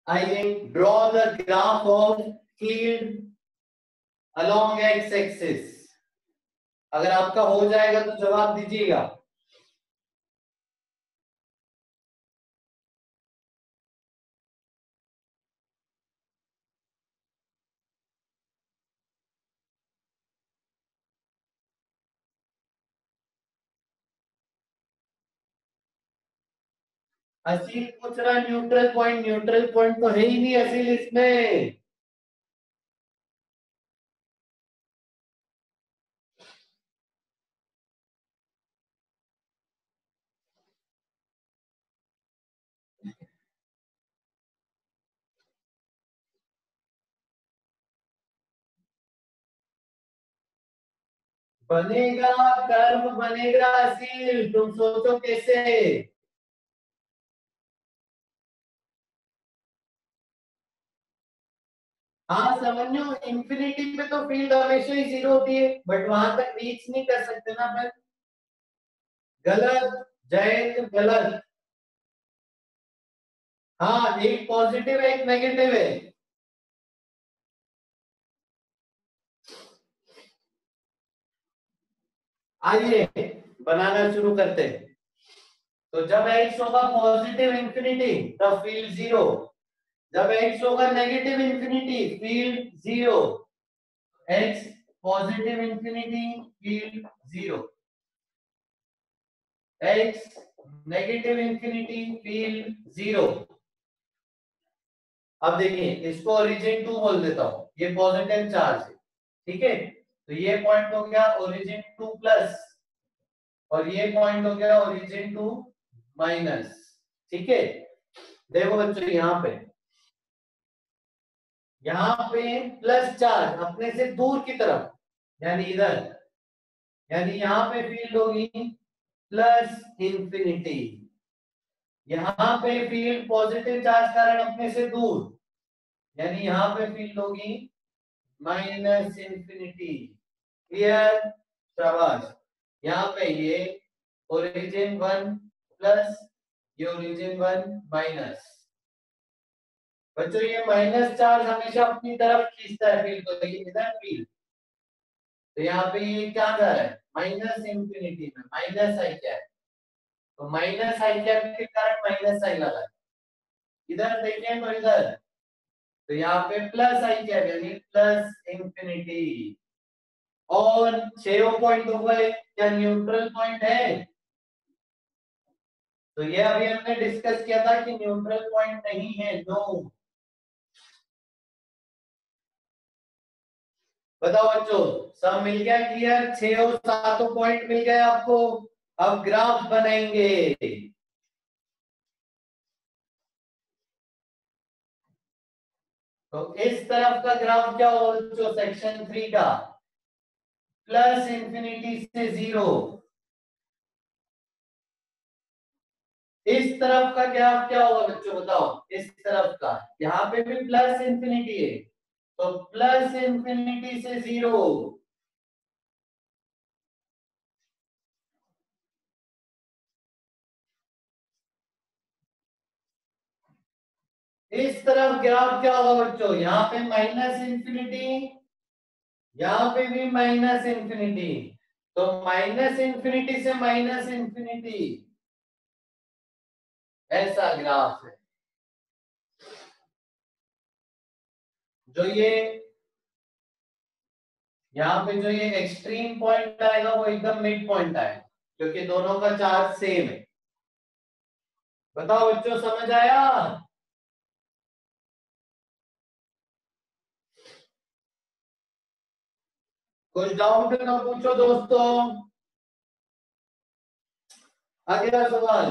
आइए draw the graph of field along x axis. अगर आपका हो जाएगा तो जवाब दीजिएगा। असील पूछ रहा न्यूट्रल पॉइंट तो है ही नहीं असील इसमें। बनेगा, कर्व बनेगा असील, तुम सोचो कैसे। हाँ समझो, इंफिनिटी पे तो फील्ड हमेशा ही जीरो होती है, बट वहां तक रीच नहीं कर सकते ना अपन। गलत जैन, गलत। हाँ एक पॉजिटिव है एक नेगेटिव है। आइए बनाना शुरू करते हैं। तो जब x होगा पॉजिटिव इंफिनिटी तब फील्ड जीरो, जब x होगा negative infinity field zero. x positive infinity field zero, x negative infinity field zero. अब देखिए इसको ओरिजिन टू बोल देता हूं, ये पॉजिटिव चार्ज है, ठीक है। तो ये पॉइंट हो गया ओरिजिन टू प्लस, और ये पॉइंट हो गया ओरिजिन टू माइनस, ठीक है। देखो बच्चों यहाँ पे प्लस चार्ज अपने से दूर की तरफ, यानी इधर, यानी यहाँ पे फील्ड होगी प्लस इंफिनिटी। यहाँ पे फील्ड पॉजिटिव चार्ज कारण अपने से दूर, यानी यहाँ पे फील्ड होगी माइनस इंफिनिटी। क्लियर, शाबाश। यहाँ पे ये ओरिजिन वन प्लस, ये ओरिजिन वन माइनस। बच्चों ये माइनस चार्ज हमेशा अपनी तरफ खींचता है फील्ड को, तो ये इधर फील्ड, तो यहाँ पे ये क्या जा रहा है माइनस इंफिनिटी में, माइनस आई क्या है, तो माइनस आई क्या के कारण माइनस आई लगा है। इधर देखें तो इधर, तो यहाँ पे प्लस आई क्या यानी प्लस इंफिनिटी। और 6 पॉइंट हो गए, क्या न्यूट्रल पॉइंट है? तो ये अभी हमने डिस्कस किया था कि न्यूट्रल पॉइंट नहीं है, नो। बताओ बच्चों, सब मिल गया क्लियर? 6 और 7 पॉइंट मिल गए आपको। अब ग्राफ बनाएंगे। तो इस तरफ का ग्राफ क्या होगा बच्चों सेक्शन 3 का? प्लस इंफिनिटी से जीरो। इस तरफ का ग्राफ क्या होगा बच्चों बताओ? इस तरफ का, यहाँ पे भी प्लस इंफिनिटी है, तो प्लस इंफिनिटी से जीरो। इस तरफ ग्राफ क्या होगा बच्चों? यहाँ पे माइनस इंफिनिटी, यहाँ पे भी माइनस इंफिनिटी, तो माइनस इंफिनिटी से माइनस इंफिनिटी, ऐसा ग्राफ है। जो ये यहाँ पे जो ये एक्सट्रीम पॉइंट आएगा वो एकदम मिड पॉइंट आएगा, क्योंकि दोनों का चार्ज सेम है। बताओ बच्चों समझ आया? कुछ डाउट ना पूछो दोस्तों। अगला सवाल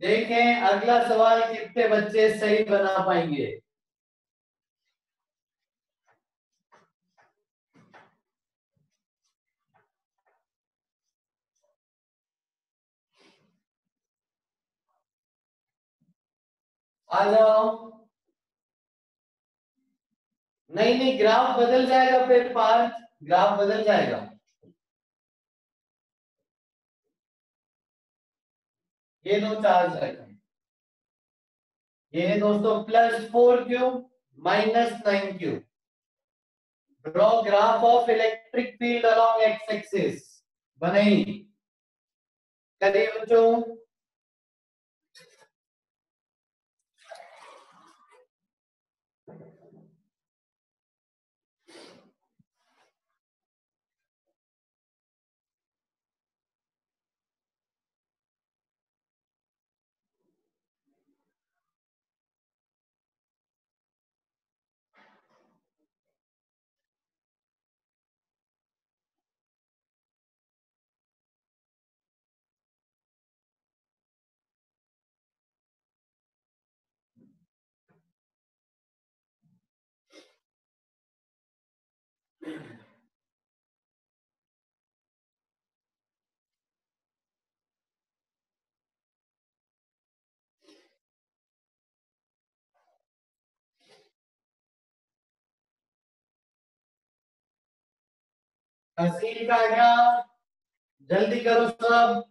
देखें, अगला सवाल कितने बच्चे सही बना पाएंगे। आ जाओ। नहीं नहीं, ग्राफ बदल जाएगा फिर पार्थ, ग्राफ बदल जाएगा। ये दो चार्ज है, ये है दोस्तों +4 cube -9 cube. Draw graph of electric field along x axis. बनाई करिए बच्चों। अस्सी लिखा गया, जल्दी करो सब।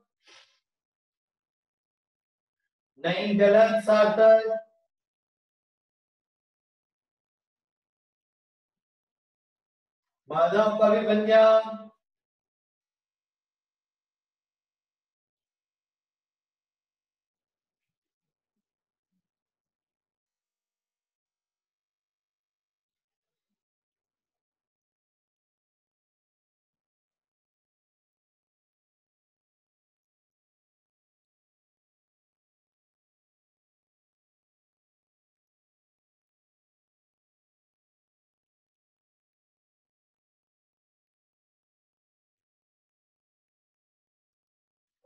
नहीं गलत, सार्थक। माधव का भी बन गया।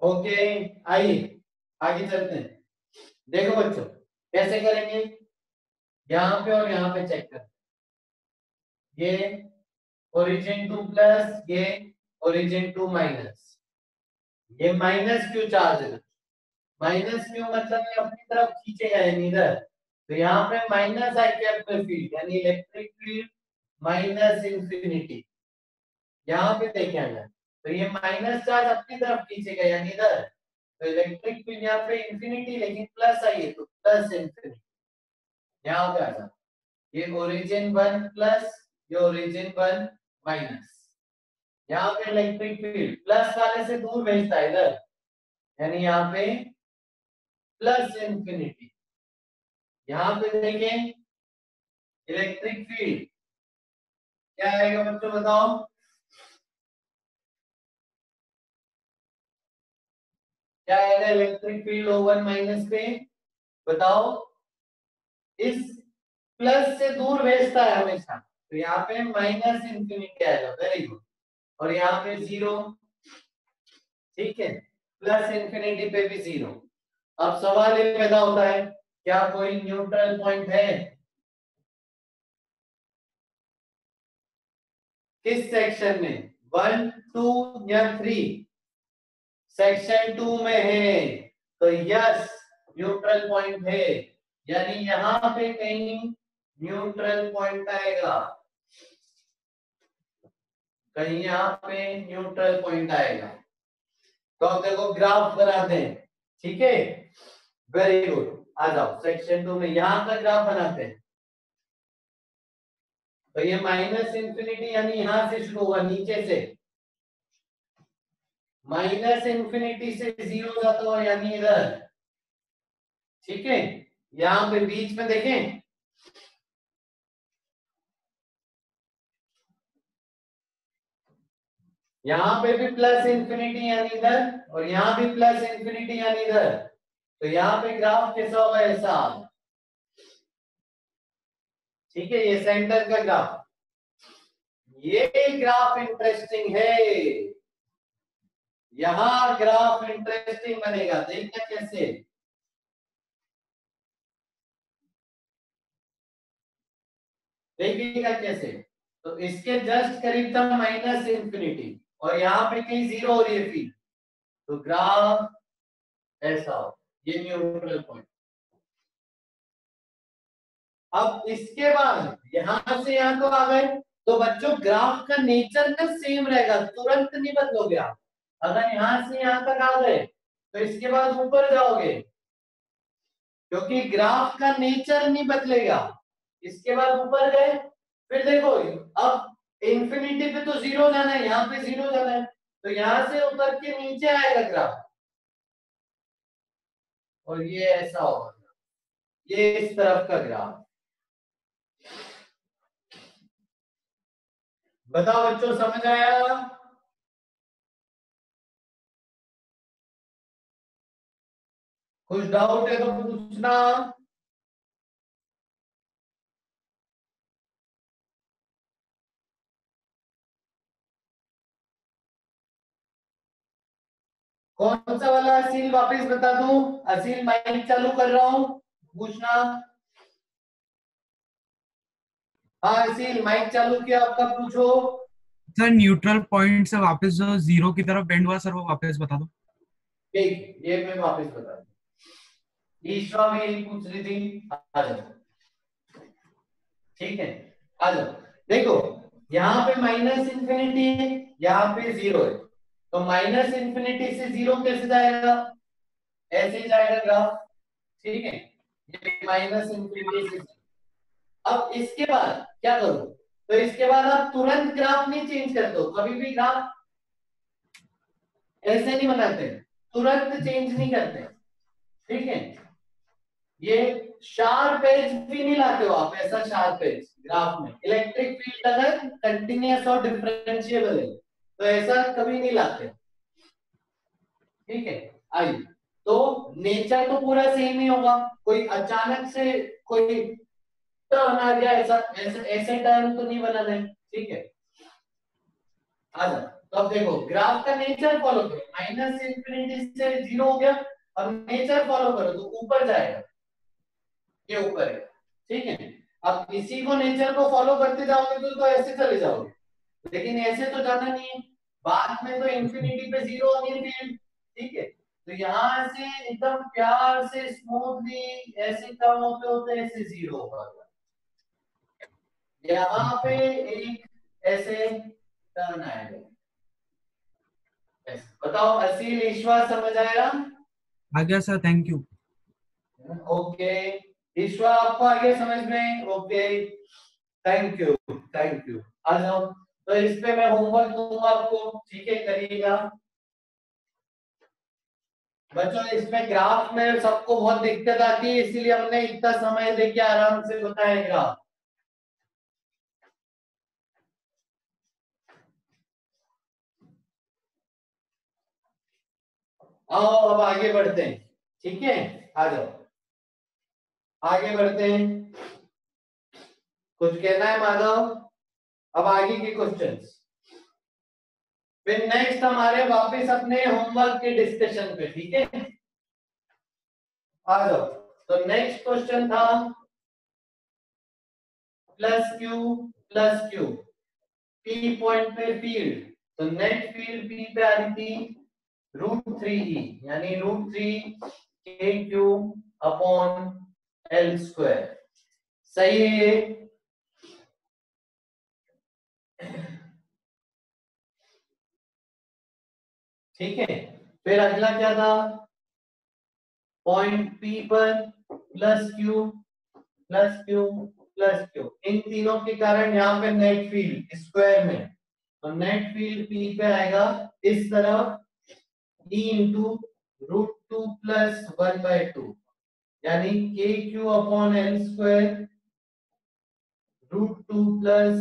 ओके, आइए आगे चलते हैं। देखो बच्चों कैसे करेंगे, यहाँ पे और यहाँ पे चेक कर। ये ओरिजिन टू प्लस, ये ओरिजिन टू माइनस। ये माइनस क्यू चार्ज है। माइनस क्यू मतलब ये अपनी तरफ खींचेगा यानी इधर। तो यहाँ पे माइनस आई कैप में फील्ड यानी इलेक्ट्रिक फील्ड माइनस इंफिनिटी। यहाँ पे देखें अगर तो ये माइनस चार्ज अपनी तरफ खींचेगा यानी इधर। तो इलेक्ट्रिक फील्ड यहाँ पे इंफिनिटी लेकिन प्लस आई है तो प्लस इंफिनिटी। यहाँ पे आ जाओ, ये ओरिजिन 1 प्लस, ये ओरिजिन 1 माइनस। यहाँ पे इलेक्ट्रिक फील्ड प्लस वाले से दूर भेजता है इधर, यानी यहाँ पे प्लस इंफिनिटी। यहाँ पे देखें इलेक्ट्रिक फील्ड क्या आएगा बच्चों बताओ। क्या आएगा इलेक्ट्रिक फील्ड O1 माइनस पे, बताओ। इस प्लस से दूर भेजता है हमेशा, तो यहाँ पे माइनस इंफिनिटी आएगा। Very good. और यहाँ पे 0, ठीक है, प्लस इंफिनिटी पे भी 0। अब सवाल ये पैदा होता है, क्या कोई न्यूट्रल पॉइंट है? किस सेक्शन में, 1, 2 या 3? सेक्शन 2 में है, तो यस न्यूट्रल पॉइंट है, यानी यहां पे कहीं न्यूट्रल पॉइंट आएगा, कहीं यहाँ पे न्यूट्रल पॉइंट आएगा। तो अब देखो ग्राफ बनाते हैं, ठीक है, वेरी गुड। आ जाओ सेक्शन 2 में यहां का ग्राफ बनाते हैं। तो ये माइनस इंफिनिटी यानी यहां से शुरू हुआ नीचे से, माइनस इंफिनिटी से 0 जाता हुआ यानी इधर, ठीक है। यहां पे बीच में देखें, यहाँ पे भी प्लस इंफिनिटी यानी इधर, और यहाँ भी प्लस इंफिनिटी यानी इधर। तो यहाँ पे ग्राफ कैसा होगा, ऐसा, ठीक है, ये सेंटर का ग्राफ। ये ग्राफ इंटरेस्टिंग है, यहाँ ग्राफ इंटरेस्टिंग बनेगा, देखना कैसे। देखिएगा कैसे, तो इसके जस्ट करीब था माइनस इंफिनिटी, और यहाँ पे कहीं 0 हो रही है फील्ड, तो ग्राफ ऐसा हो, ये न्यूट्रल पॉइंट। अब इसके बाद यहां से यहां तो आ गए, तो बच्चों ग्राफ का नेचर ना सेम रहेगा, तुरंत नहीं बदलोगे आप। अगर यहां से यहां तक आ गए तो इसके बाद ऊपर जाओगे, क्योंकि ग्राफ का नेचर नहीं बदलेगा। इसके बाद ऊपर गए, फिर देखो अब इंफिनिटी पे तो जीरो जाना है, यहाँ पे जीरो जाना है, तो यहां से उतर के नीचे आएगा ग्राफ, और ये ऐसा होगा, ये इस तरफ का ग्राफ। बताओ बच्चों, समझ आया? कुछ डाउट है तो पूछना। कौन सा वाला असील वापस बता दूं? असील माइक चालू कर रहा हूं, पूछना। हाँ असील माइक चालू किया आपका, पूछो। सर न्यूट्रल पॉइंट से वापस जो जीरो की तरफ बेंड हुआ सर, वो वापस बता दो। ठीक, ये मैं वापस बता दूं। ईश्वा भी यही पूछ रही थी, आ जाओ। ठीक है, आ जाओ। देखो यहाँ पे माइनस इंफिनिटी है, यहाँ पे जीरो है, तो माइनस इंफिनिटी से जीरो कैसे जाएगा? ऐसे ही जाएगा ग्राफ। ठीक है, ये माइनस इंफिनिटी से। अब इसके बाद क्या करो? तो इसके बाद आप तुरंत ग्राफ नहीं चेंज करते हो, कभी भी ग्राफ ऐसे नहीं बनाते, तुरंत चेंज नहीं करते। ठीक है, ये शार्प एज भी नहीं लाते हो आप, ऐसा शार्प एज ग्राफ में। इलेक्ट्रिक फील्ड अगर कंटिन्यूअस और डिफरेंशिएबल है तो ऐसा कभी नहीं लाते। ठीक है, आइए। तो नेचर तो पूरा सेम ही होगा, कोई अचानक से कोई टर्न आ गया, ऐसा ऐसे ऐसे टर्न तो नहीं बनाना है। ठीक है, आ जाओ। तो अब देखो ग्राफ का नेचर फॉलो करो, माइनस इंफिनिटी से जीरो हो गया, अब नेचर फॉलो करो तो ऊपर जाएगा, ये ऊपर है। ठीक है, अब इसी को नेचर को फॉलो करते जाओगे तो ऐसे चले जाओगे, लेकिन ऐसे तो जाना नहीं है, बाद में तो इंफिनिटी पे जीरो होनी है फील्ड। ठीक है, तो यहाँ से एकदम प्यार से स्मूथली ऐसे कम होते होते ऐसे जीरो होगा, यहाँ पे एक ऐसे टर्न आएगा। बताओ असील ईश्वर समझ आया? आ गया sir, thank you. Okay, Ishwar आपको आ गया समझ में? Okay, thank you, thank you. आ जाओ, तो इस पे मैं होमवर्क दूंगा आपको, ठीक है, करिएगा। बच्चों इसमें ग्राफ में सबको बहुत दिक्कत आती है, इसीलिए हमने इतना समय देके आराम से बताया ग्राफ। आओ अब आगे बढ़ते हैं। ठीक है, आ जाओ, आगे बढ़ते हैं। कुछ कहना है माधव? अब आगे के क्वेश्चंस, फिर नेक्स्ट हमारे वापस अपने होमवर्क के डिस्कशन पे। ठीक है, आ जाओ। तो नेक्स्ट क्वेश्चन था प्लस क्यू पी पॉइंट पे फील्ड, तो नेट फील्ड पी पे आ रही थी √3e, यानी √3 KQ अपॉन L²। सही है ये? ठीक है, फिर अगला क्या था? पॉइंट P पर प्लस क्यू, इन तीनों के कारण यहाँ पे नेट फील्ड स्क्वायर में, तो नेट फील्ड P पे आएगा इस तरफ E इंटू √2 प्लस 1/2, यानी KQ अपॉन L² √2 प्लस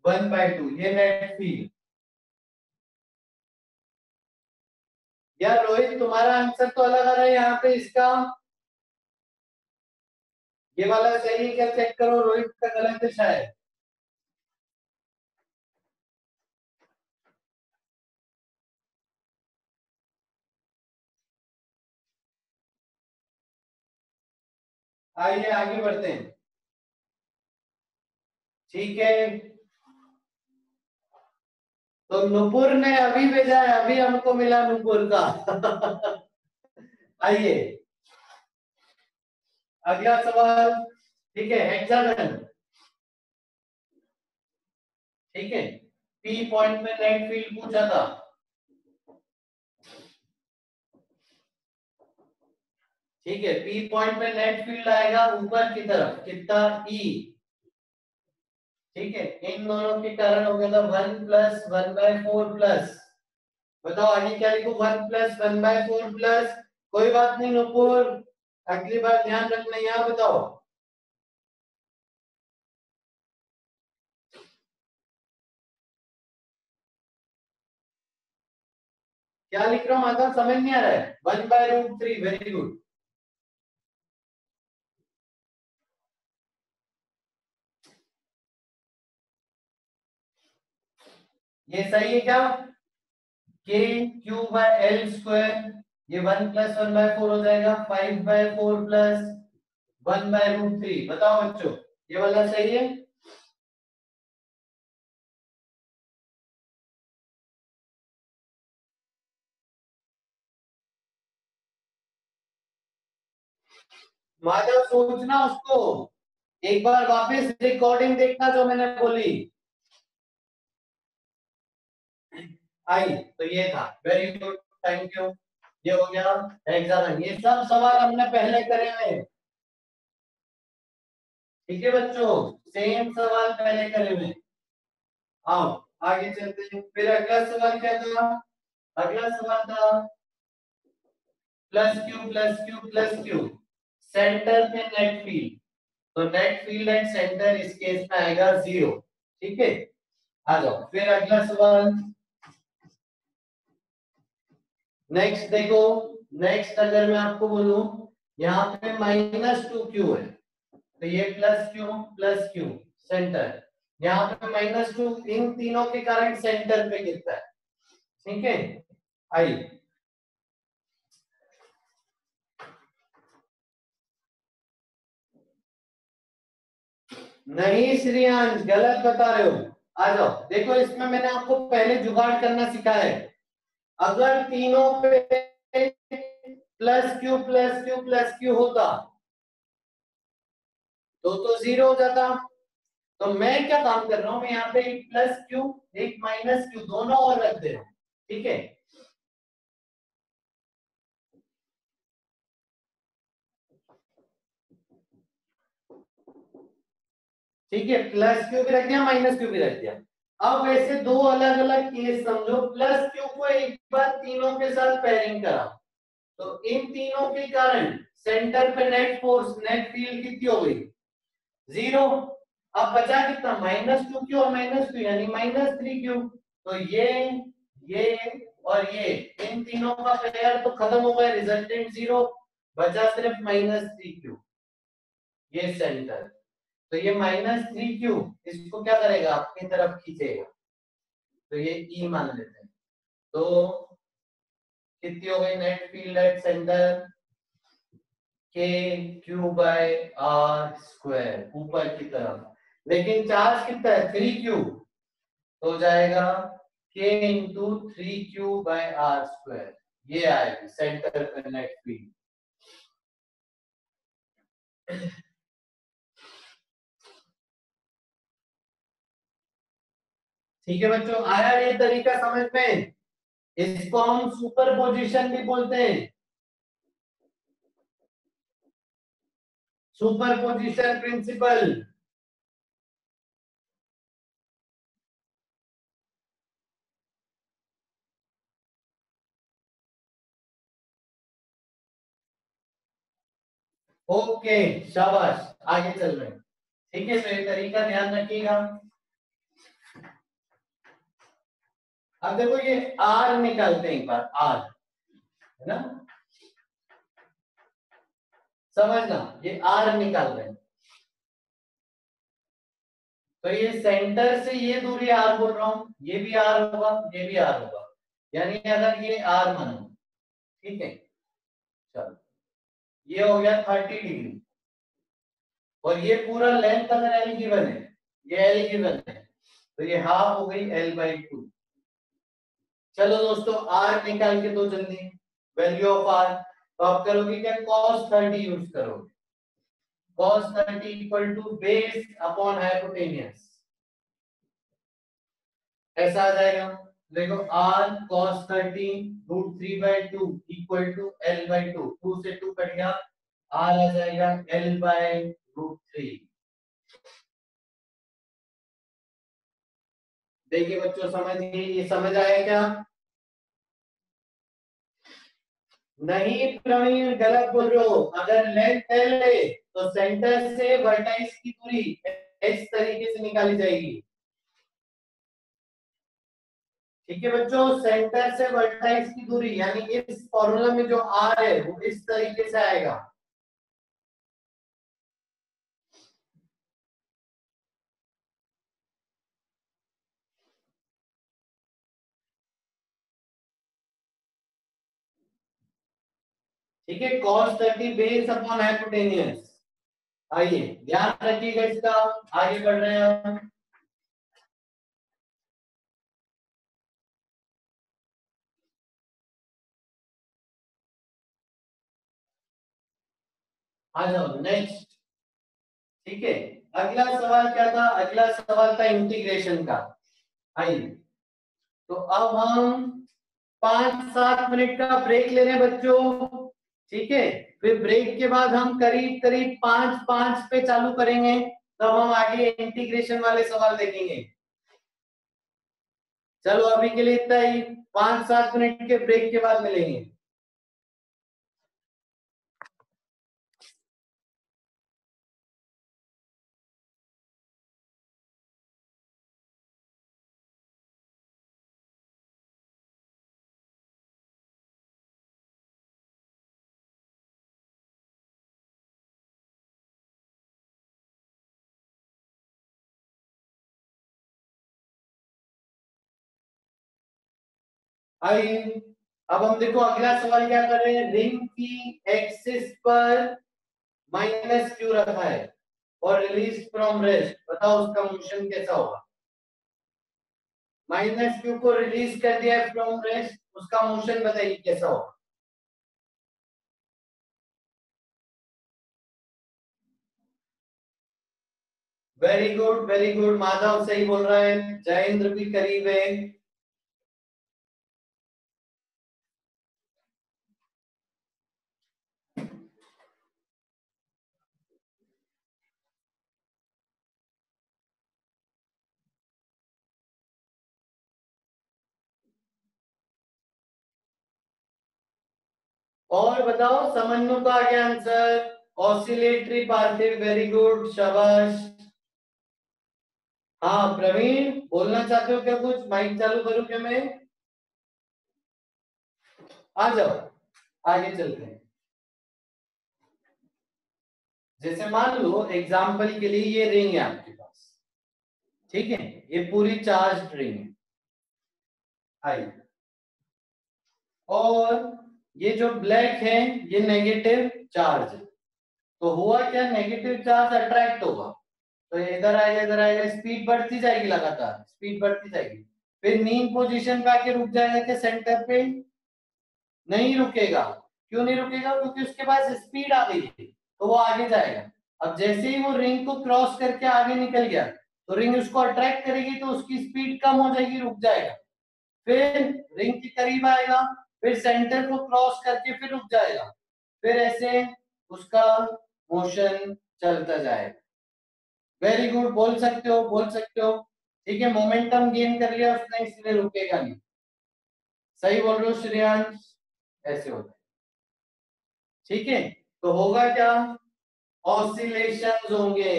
1/2, ये नेट फील्ड। यार रोहित तुम्हारा आंसर तो अलग आ रहा है यहाँ पे, इसका ये वाला सही है क्या? चेक करो, रोहित का गलत है शायद। आइए आगे बढ़ते हैं। ठीक है, तो नुपुर ने अभी भेजा है, अभी हमको मिला नुपुर का। आइए अगला सवाल। ठीक है, हेक्सागन। ठीक है, पी पॉइंट में नेट फील्ड पूछा था। ठीक है, पी पॉइंट पे नेट फील्ड आएगा ऊपर की तरफ कितना ई, ठीक है, इन दोनों के कारण हो गया था 1+1/4 प्लस, बताओ आगे क्या लिखूं, 1+1/4 प्लस, कोई बात नहीं नुपुर, अगली बार ध्यान रखना, यहाँ बताओ क्या लिख रहा हूँ, आता समझ नहीं आ रहा है, 1/√3, वेरी गुड, ये सही है क्या, k³/L², ये 1+1/4 हो जाएगा, 5/4 प्लस 1/√3, बताओ बच्चों ये वाला सही है, माधव सोचना उसको, एक बार वापस रिकॉर्डिंग देखना जो मैंने बोली आई, तो ये था, वेरी गुड, थैंक यू, ये हो गया एग्जाम, ये सब सवाल हमने पहले करे हुए हैं, ठीक है बच्चों, सेम सवाल पहले करे हुए हैं, आओ आगे चलते हैं, फिर अगला सवाल क्या था, अगला सवाल था +Q+Q+Q, सेंटर पे नेट फील्ड, तो नेट फील्ड एंड सेंटर इस केस में आएगा 0, ठीक है, आ जाओ फिर अगला सवाल, नेक्स्ट देखो, नेक्स्ट अगर मैं आपको बोलूं यहाँ पे -2Q है, तो ये +Q+Q सेंटर, यहाँ पे -2, इन तीनों के कारण सेंटर पे गिरता है, ठीक है, आइए नहीं श्रेयांश गलत बता रहे हो, आ जाओ देखो, इसमें मैंने आपको पहले जुगाड़ करना सिखाया है, अगर तीनों पे +Q+Q+Q होता तो 0 हो जाता, तो मैं क्या काम कर रहा हूं, मैं यहाँ पे एक +Q एक -Q दोनों और रख दे रहा हूं, ठीक है, ठीक है, +Q भी रख दिया -Q भी रख दिया, अब ऐसे दो अलग अलग केस समझो, +Q को एक बार तीनों के साथ पेयरिंग करा, तो इन तीनों के कारण सेंटर पे नेट फोर्स नेट फील्ड कितनी हो गई 0, अब बचा कितना -2Q और -Q यानी -3Q, तो ये और ये इन तीनों का पेयर तो खत्म हो गया, रिजल्टेंट 0, बचा सिर्फ -3Q, ये सेंटर, तो ये -3Q इसको क्या करेगा अपनी तरफ खींचेगा, तो ये E मान लेते हैं, तो कितनी हो गई net field at centre KQ/R², ऊपर की तरफ, लेकिन चार्ज कितना है 3Q, तो जाएगा K × 3Q/R², ये आएगी सेंटर पे नेट फील्ड, ठीक है बच्चों, आया ये तरीका समझ में, इसको हम सुपरपोजिशन भी बोलते हैं, सुपरपोजिशन प्रिंसिपल, ओके शाबाश, आगे चल रहे हैं, ठीक है, तो ये तरीका ध्यान रखिएगा, अब देखो ये आर निकालते हैं एक बार, आर है ना, समझना ये आर निकाल रहे हैं, तो ये सेंटर से ये दूरी आर बोल रहा हूं, ये भी आर होगा, ये भी आर होगा, यानी अगर ये आर मानो, ठीक है, चलो ये हो गया 30 डिग्री, और ये पूरा लेंथ अगर एल गिवन है, ये एल गिवन है, तो ये हाफ हो गई L/2, चलो दोस्तों आर निकाल के दो जल्दी, वैल्यू ऑफ आर, तो आप करोगे क्या, cos 30 यूज करोगे, cos 30 equal to base upon hypotenuse, ऐसा आ जाएगा, देखो r cos 30 √3/2 equal to L/2, 2 से 2 कट गया, आर आ जाएगा L/√3। देखिए बच्चों, समझिए, ये समझ आया क्या? नहीं प्रवीण, गलत बोल रहे हो। अगर लेंथ L है तो सेंटर से वर्टेक्स की दूरी इस तरीके से निकाली जाएगी। ठीक है बच्चों, सेंटर से वर्टेक्स की दूरी यानी इस फॉर्मूला में जो आर है वो इस तरीके से आएगा। ठीक है, cos 30 बेस अपॉन हाइपोटेनियस। आइए ध्यान रखिएगा इसका। आगे बढ़ रहे हैं हम। आ जाओ नेक्स्ट। ठीक है, अगला सवाल क्या था? अगला सवाल था इंटीग्रेशन का। आइए, तो अब हम 5-7 मिनट का ब्रेक ले रहे हैं बच्चों। ठीक है, फिर ब्रेक के बाद हम करीब करीब 5-5 पे चालू करेंगे। तब हम आगे इंटीग्रेशन वाले सवाल देखेंगे। चलो अभी के लिए इतना ही, 5-7 मिनट के ब्रेक के बाद मिलेंगे। आइए, अब हम देखो अगला सवाल क्या कर रहे हैं। रिंग की एक्सिस पर -q रखा है और रिलीज फ्रॉम रेस्ट। बताओ उसका मोशन कैसा होगा? -q को रिलीज कर दिया है फ्रॉम रेस्ट, उसका मोशन बताइए कैसा होगा? वेरी गुड माधव, सही बोल रहा है। जयेंद्र भी करीब है। और बताओ, समन्वय का क्या आंसर? ऑसिलेटरी पार्थिव, वेरी गुड, शाबाश। हाँ प्रवीण, बोलना चाहते हो क्या कुछ? माइक चालू करूं क्या मैं? आ जाओ, आगे चलते हैं। जैसे मान लो एग्जाम्पल के लिए ये रिंग है आपके पास। ठीक है, ये पूरी चार्ज रिंग है। आइए, और ये जो ब्लैक है ये नेगेटिव चार्ज है। तो हुआ क्या, नेगेटिव चार्ज अट्रैक्ट होगा, तो ये इधर आएगा, इधर आएगा, स्पीड बढ़ती जाएगी, लगातार स्पीड बढ़ती जाएगी। फिर मीन पोजीशन पे आके रुक जाएगा क्या सेंटर पे? नहीं रुकेगा। क्यों नहीं रुकेगा? क्योंकि उसके पास स्पीड आ गई है, तो वो आगे जाएगा। अब जैसे ही वो रिंग को क्रॉस करके आगे निकल गया, तो रिंग उसको अट्रैक्ट करेगी, तो उसकी स्पीड कम हो जाएगी, रुक जाएगा। फिर रिंग के करीब आएगा, फिर सेंटर को क्रॉस करके फिर रुक जाएगा। फिर ऐसे उसका मोशन चलता जाएगा। वेरी गुड, बोल सकते हो, बोल सकते हो। ठीक है, मोमेंटम गेन कर लिया उसने, इसलिए रुकेगा नहीं। सही बोल रहे हो श्रेयांश, ऐसे होता है। ठीक है, तो होगा क्या? ऑसिलेशंस होंगे।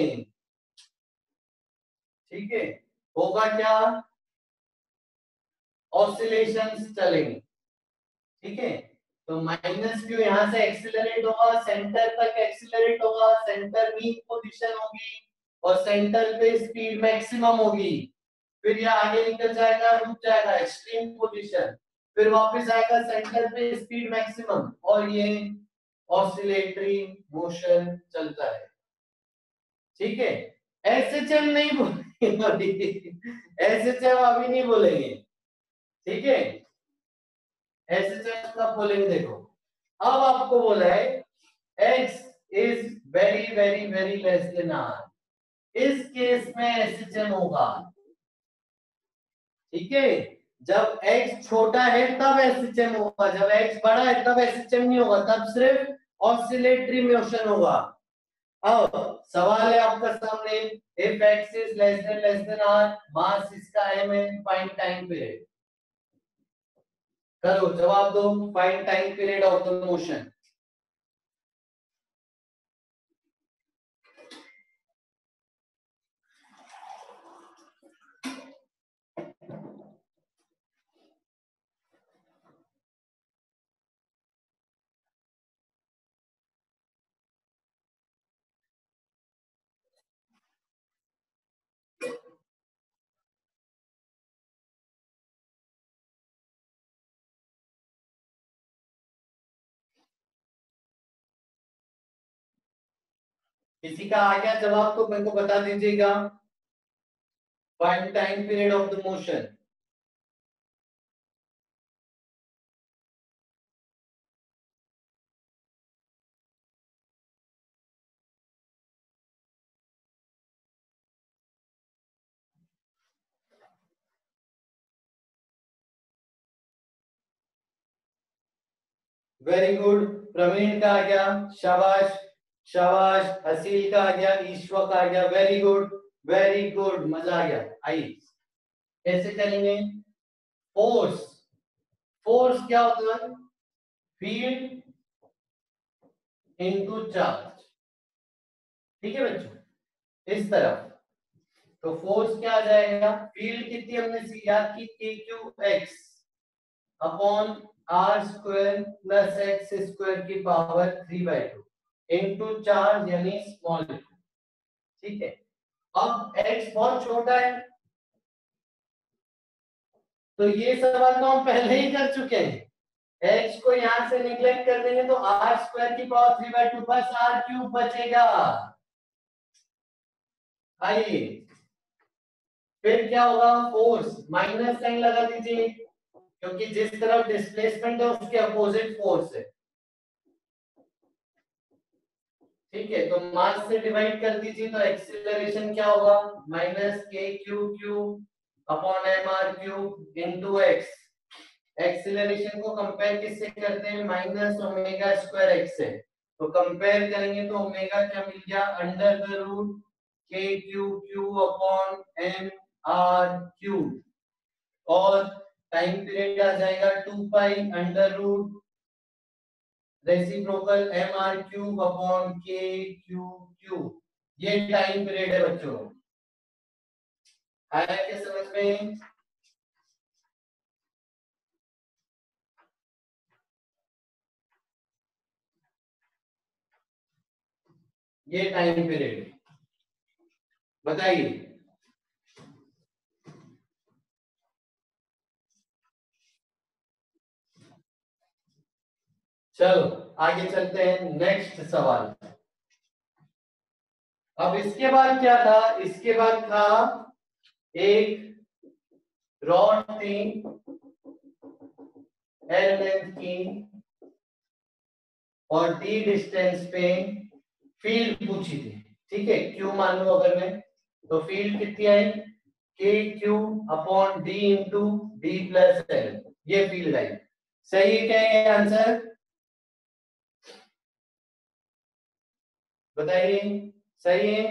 ठीक है, होगा क्या? ऑसिलेशंस चलेंगे। ठीक है, तो -q यहां से एक्सीलरेट होगा, सेंटर तक एक्सीलरेट होगा, सेंटर मीन पोजीशन होगी और सेंटर पे स्पीड मैक्सिमम होगी। फिर ये आगे निकल जाएगा, रुक जाएगा, एक्सट्रीम पोजीशन। फिर वापस आएगा सेंटर पे, स्पीड मैक्सिमम, और ये ऑसिलेटरी मोशन चलता है। ठीक है, एसएचएम नहीं बोलेंगे एसएचएम अभी नहीं बोलेंगे। ठीक है, एसएचएम कब बोलेंगे देखो। अब आपको बोला है x is very very very less than r, इस केस में एसएचएम होगा। ठीक है, जब x छोटा है तब एसएचएम होगा, जब x बड़ा है तब एसएचएम नहीं होगा, तब सिर्फ ऑसिलेटरी मोशन होगा। अब सवाल है आपका सामने, if x is less than r, मास इसका m है, फाइंड टाइम पीरियड। करो जवाब दो, find time period of the motion. किसी का आ गया जवाब तो मेरे को बता दीजिएगा। Find time period of the motion. Very good, Praveen का आ गया, शाबाश शाबाश। हसील का आ गया, ईश्वर का आ गया, वेरी गुड वेरी गुड, मजा आ गया। आइए कैसे करेंगे। फोर्स, फोर्स क्या होता है, फील्ड इनटू चार्ज। ठीक है बच्चों, इस तरफ तो फोर्स क्या आ जाएगा, फील्ड कितनी हमने याद की, K Q X upon are square plus X square की पावर 3/2 इनटू चार्ज यानी स्मॉल। ठीक है, अब x बहुत छोटा है तो ये सवाल तो हम पहले ही कर चुके हैं। x को यहां से निगलेक्ट कर देंगे तो आर स्क्वायर की पावर 3/2 बस आर क्यूब बचेगा। आइए फिर क्या होगा, फोर्स माइनस साइन लगा दीजिए क्योंकि जिस तरफ डिस्प्लेसमेंट है उसके अपोजिट फोर्स है। ठीक है, तो मास से डिवाइड कर दीजिए तो एक्सीलरेशन क्या होगा, minus K Q Q upon M R cube into X. Acceleration को कंपेयर किससे करते हैं, माइनस ओमेगा स्क्वायर एक्स से। तो कंपेयर करेंगे तो ओमेगा क्या मिल गया, under the root K Q Q upon M R cube, और टाइम पीरियड आ जाएगा 2 pi under root reciprocal M R cube upon K Q cube. ये टाइम पीरियड है बच्चों, आया क्या समझ में। ये टाइम पीरियड बताइए। चलो आगे चलते हैं, नेक्स्ट सवाल। अब इसके बाद क्या था, इसके बाद था एक रॉड थी एल लेंथ की और डी डिस्टेंस पे फील्ड पूछी थी। ठीक है, क्यू मान लो अगर मैं, तो फील्ड कितनी आई, के Q upon D into D plus L, ये फील्ड आई। सही है क्या ये आंसर, बताइए सही है।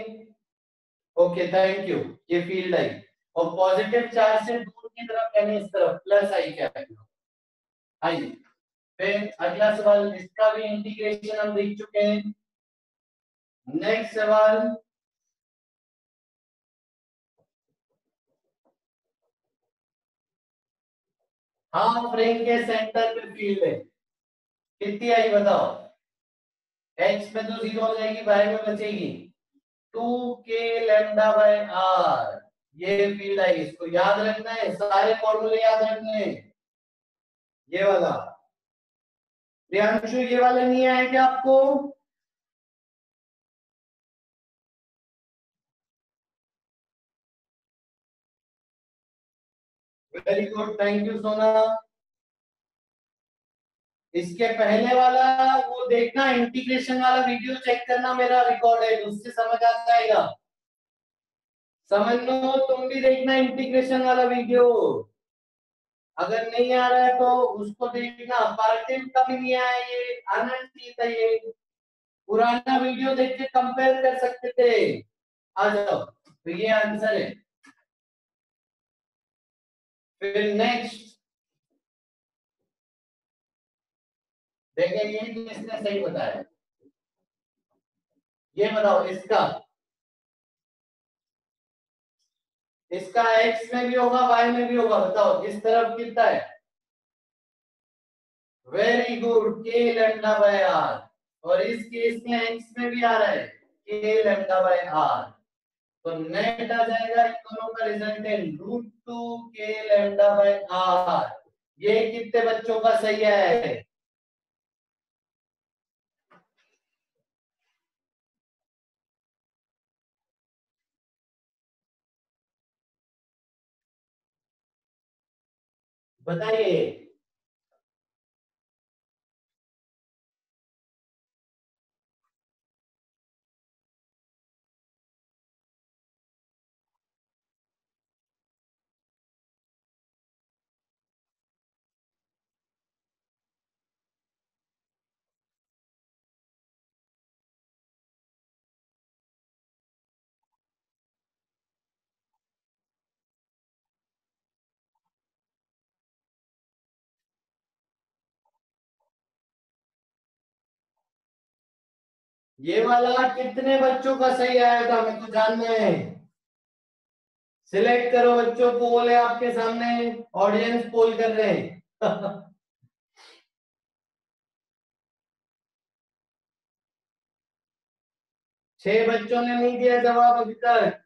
ओके थैंक यू, ये फील्ड आई और पॉजिटिव चार्ज से दूर की तरफ यानी इस तरफ प्लस आई क्या आएगा। आइए फिर अगला सवाल, इसका भी इंटीग्रेशन हम देख चुके हैं। नेक्स्ट सवाल, हाफ रिंग के सेंटर पे फील्ड है, कितनी आई बताओ। एक्स में तो जीरो हो जाएगी, वाई में बचेगी 2k लैम्डा बाय आर, ये फील्ड आई। इसको याद रखना है, सारे फॉर्मूले याद रखने हैं। ये वाला प्रियांशु, ये वाला नहीं आया क्या आपको, वेरी गुड थैंक यू सोना। इसके पहले वाला वो देखना, इंटीग्रेशन वाला वीडियो चेक करना, मेरा रिकॉर्ड है उससे समझ आ जाएगा। समझ लो, तुम भी देखना इंटीग्रेशन वाला वीडियो, अगर नहीं आ रहा है तो उसको देखना। पार्थिव का भी नहीं आया ये, आना चाहिए था ये, पुराना वीडियो देख के कंपेयर कर सकते थे। आ जाओ, तो ये आंसर है। फिर नेक्स्ट देखिए, ये किसने सही बताया, ये बताओ इसका। इसका x में भी होगा y में भी होगा, बताओ इस तरफ कितना है। Very good, k lambda by r। और इस केस में x में भी आ रहा है k लैम्डा बाय r। तो नेट आ जाएगा इन दोनों का resultant √2 k lambda by r। ये कितने बच्चों का सही है? बताइए। ये वाला कितने बच्चों का सही आया था, हमें तो जानना है। सिलेक्ट करो बच्चों, पोल है आपके सामने, ऑडियंस पोल कर रहे हैं। 6 बच्चों ने नहीं दिया जवाब अभी तक।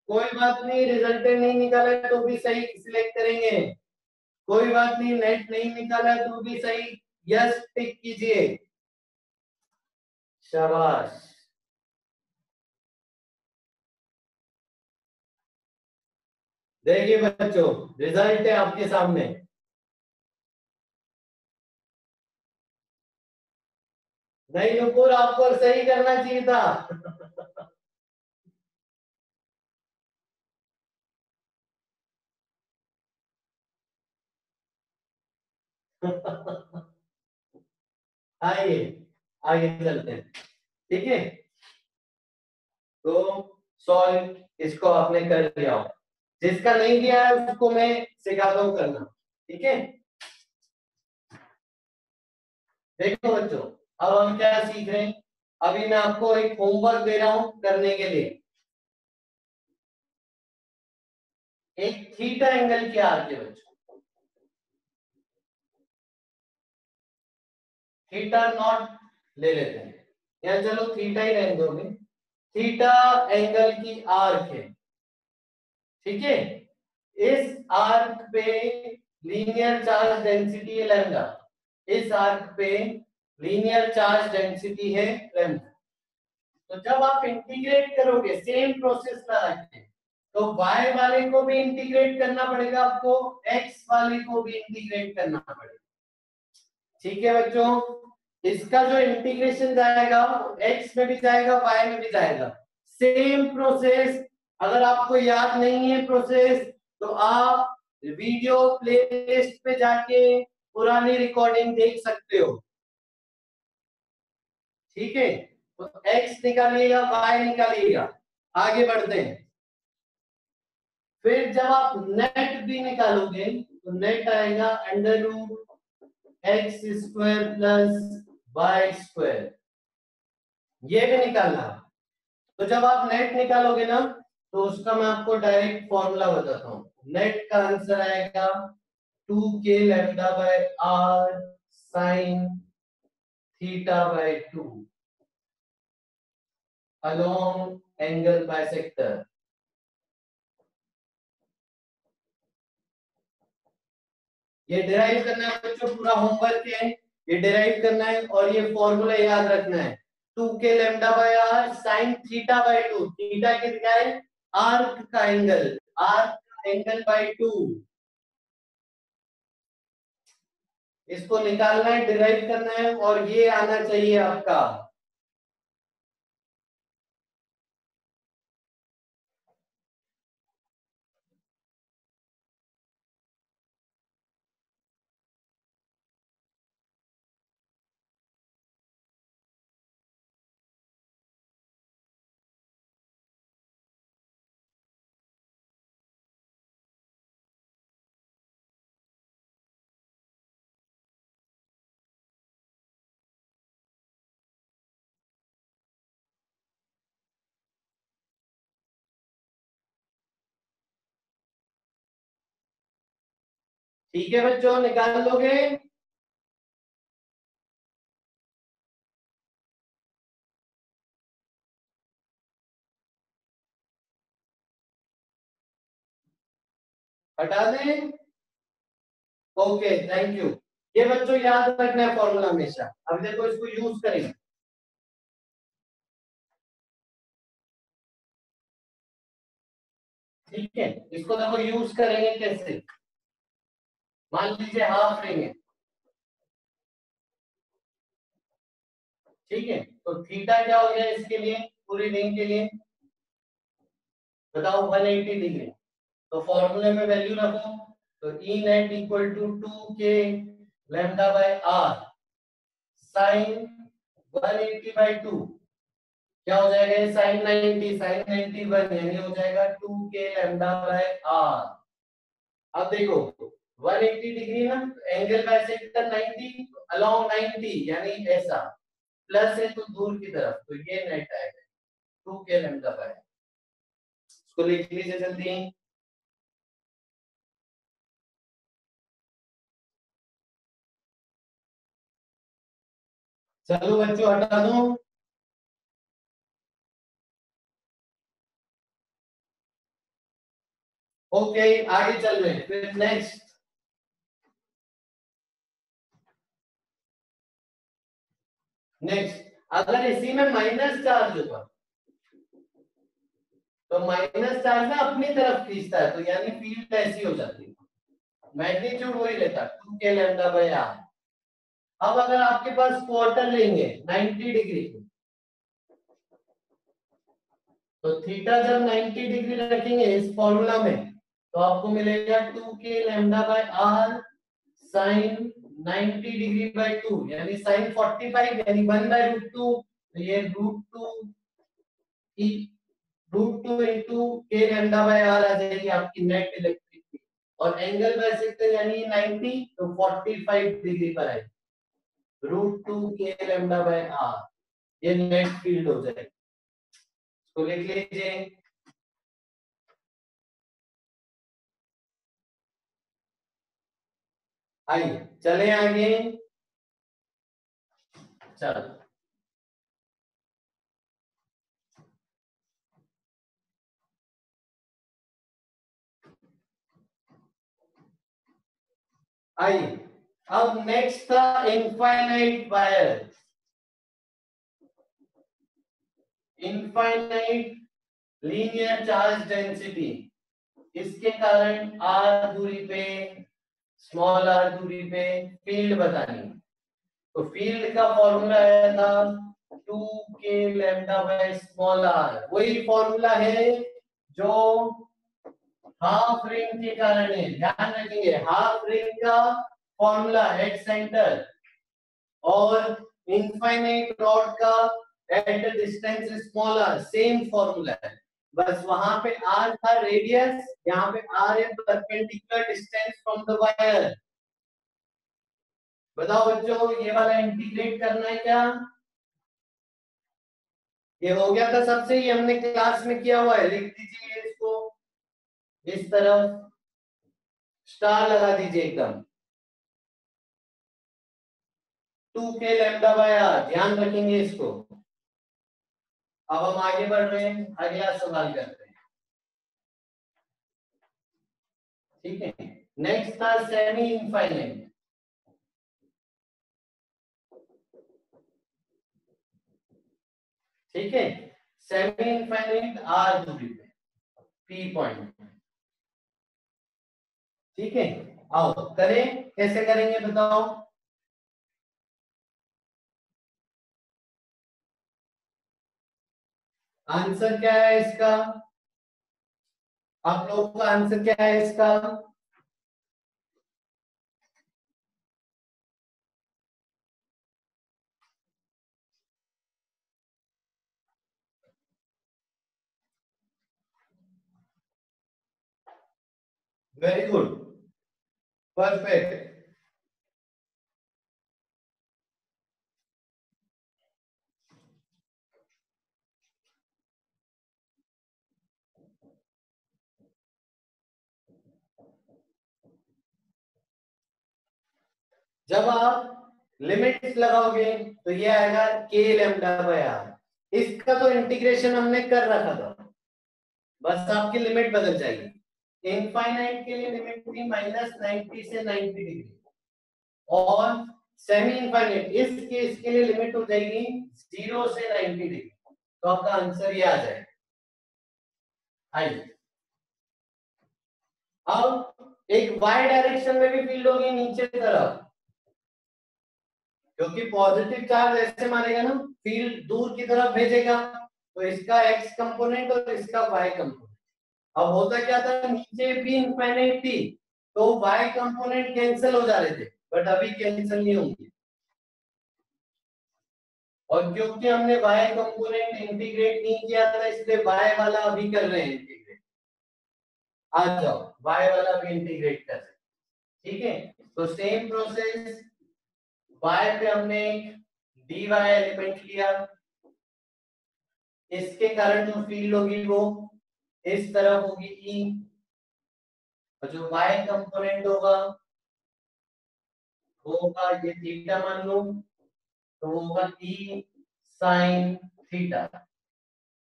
कोई बात नहीं, रिजल्ट नहीं निकाला है तो भी सही सिलेक्ट करेंगे। कोई बात नहीं, नेट नहीं निकाला है तो भी सही यस टिक कीजिए। शाबाश। देखिए बच्चों, रिजल्ट है आपके सामने। नहीं नुपुर, आपको सही करना चाहिए था। आइए आगे चलते हैं, ठीक है। तो सॉल्व इसको आपने कर लिया हो, जिसका नहीं दिया है उसको मैं सिखाता हूं करना, ठीक है। देखो बच्चों, अब हम क्या सीख रहे हैं। अभी मैं आपको एक होमवर्क दे रहा हूं करने के लिए। एक थीटा एंगल की आर्क है बच्चों, थीटा नॉट ले लेते हैं, या चलो थीटा ही रहने दोगे। थीटा एंगल की आर्क है, ठीक है। इस आर्क पे लीनियर चार्ज डेंसिटी है लैम्डा। इस आर्क पे लीनियर चार्ज डेंसिटी है लैम्डा। तो जब आप इंटीग्रेट करोगे सेम प्रोसेस लगा के, तो y वाले को भी इंटीग्रेट करना पड़ेगा आपको, x वाले को भी इंटीग्रेट करना पड़ेगा, ठीक है बच्चों। इसका जो इंटीग्रेशन जाएगा वो x में भी जाएगा y में भी जाएगा, सेम प्रोसेस। अगर आपको याद नहीं है प्रोसेस, तो आप वीडियो प्लेलिस्ट पे जाके पुरानी रिकॉर्डिंग देख सकते हो, ठीक है। तो x निकालिएगा, y निकालिएगा, आगे बढ़ते हैं। फिर जब आप नेट भी निकालोगे तो नेट आएगा √x² प्लस y², ये भी निकालना। तो जब आप नेट निकालोगे ना, तो उसका मैं आपको डायरेक्ट फॉर्मूला बताता हूँ। नेट का आंसर आएगा 2k lambda by r sine theta by 2 along angle bisector. ये डिराइव करना है बच्चों, पूरा होमवर्क है, ये डिराइव करना है और ये फॉर्मूला याद रखना है। 2k lambda by r sin theta by 2, theta कितना है, आर्क का एंगल, आर्क का एंगल बाय 2, इसको निकालना है, डिराइव करना है और ये आना चाहिए आपका। ठीक है बच्चों, निकाल लोगे? हटा दें? Okay, thank you. ये बच्चों याद रखना है फॉर्मूला हमेशा। अब देखो इसको यूज करेंगे। ठीक है, इसको देखो यूज करेंगे कैसे। मान लीजिए हाफ रिंग है, ठीक है, तो थीटा क्या हो गया इसके लिए, पूरी रिंग के लिए? बताओ, 180 डिग्री। तो फॉर्मूले में वैल्यू रखो, तो E net equal to 2 K lambda by R sign 180/2। क्या हो जाएगा ये? साइन 90, साइन 91 यानी हो जाएगा 2 के लैम्डा बाय आर। अब देखो 180 डिग्री ना, एंगल बाइसेक्टर 90, अलोंग 90 यानी ऐसा, प्लस है तो दूर की तरफ, तो ये नेट आएगा 2 के लैम्डा बाय। इसको लिख लीजिए जल्दी। चलो बच्चों हटा दो। ओके, आगे चल रहे हैं फिर। नेक्स्ट, अगर इसी में माइनस चार्ज होगा, तो माइनस चार्ज ना अपनी तरफ खींचता है, तो यानी फील्ड ऐसी हो जाती है, मैग्नीट्यूड वही रहता है 2 के लैम्डा बाय आर। अब अगर आपके पास क्वार्टर लेंगे 90 डिग्री, तो थीटा जब 90 डिग्री रखेंगे इस फॉर्मूला में, तो आपको मिलेगा 2 K lambda by R sine 90 degree by 2 यानी साइन 45 यानी 1/√2। तो ये √2 E √2 into K lambda by R आ जाएगी आपकी नेट इलेक्ट्रिक फील्ड। और एंगल बाइसेक्टर यानी 90, तो 45 डिग्री पर आएगी, √2 के लैम्डा बाय आर। ये नेट फील्ड हो जाएगी। इसको लिख लीजिए। आइए चले आगे। चलो आइए, अब नेक्स्ट था infinite wire. Infinite linear charge density, इसके कारण आर दूरी पे, स्मॉल आर दूरी पे फील्ड बतानी है। तो फील्ड का फॉर्मूला आया था 2 K lambda by small are. वही फॉर्मूला है जो हाफ रिंग के कारण है, ध्यान रखेंगे। हाफ रिंग का फॉर्मूला एट सेंटर और इनफाइनाइट रॉड का at distance smaller same formula है, बस वहां पे आर था रेडियस, यहाँ पे आर है perpendicular distance from the wire. बताओ बच्चों, ये वाला इंटीग्रेट करना है क्या? ये हो गया था सबसे, ही हमने क्लास में किया हुआ है, लिख दीजिए इसको इस तरफ, स्टार लगा दीजिए एकदम। 2 के लैम्डा बाय आर, ध्यान रखेंगे इसको। अब हम आगे बढ़ रहे हैं, अगला सवाल करते हैं। ठीक है, नेक्स्ट था सेमी इनफाइनाइट। ठीक है, सेमी इनफाइनाइट आर दूरी पे, पी पॉइंट। ठीक है, आओ करें, कैसे करेंगे बताओ? आंसर क्या है इसका? आप लोगों का आंसर क्या है इसका? Very good, perfect. जब आप लिमिट्स लगाओगे तो ये आएगा k लैम्डा बाय r। इसका तो इंटीग्रेशन हमने कर रखा था, बस आपकी लिमिट बदल जाएगी। इनफाइनाइट के लिए लिमिट थी -90 से 90 डिग्री, और सेमी इनफाइनाइट इस केस के लिए लिमिट हो जाएगी 0 से 90 डिग्री। तो आपका आंसर ये आ जाएगा। आइए अब एक y डायरेक्शन में भी फील्ड होगी नीचे की तरफ, क्योंकि पॉजिटिव चार्ज ऐसे मानेगा ना, फील्ड दूर की तरफ भेजेगा, तो इसका x कंपोनेंट और इसका y कंपोनेंट। अब होता क्या था, नीचे भी इनफाइनाइट थी तो y कंपोनेंट कैंसिल हो जा रहे थे, बट अभी कैंसिल नहीं होंगे। और क्योंकि हमने y कंपोनेंट इंटीग्रेट नहीं किया था, इसलिए y वाला अभी कर रहे हैं इंटीग्रेट। आ जाओ y वाला भी इंटीग्रेट कर रहे हैं, ठीक है। तो सेम प्रोसेस, y पे हमने एक dy एलिमेंट लिया, इसके कारण जो फील्ड होगी वो इस तरफ होगी E, और जो y कंपोनेंट होगा वो होगा ये थीटा मान लो, तो वो होगा E sin थीटा।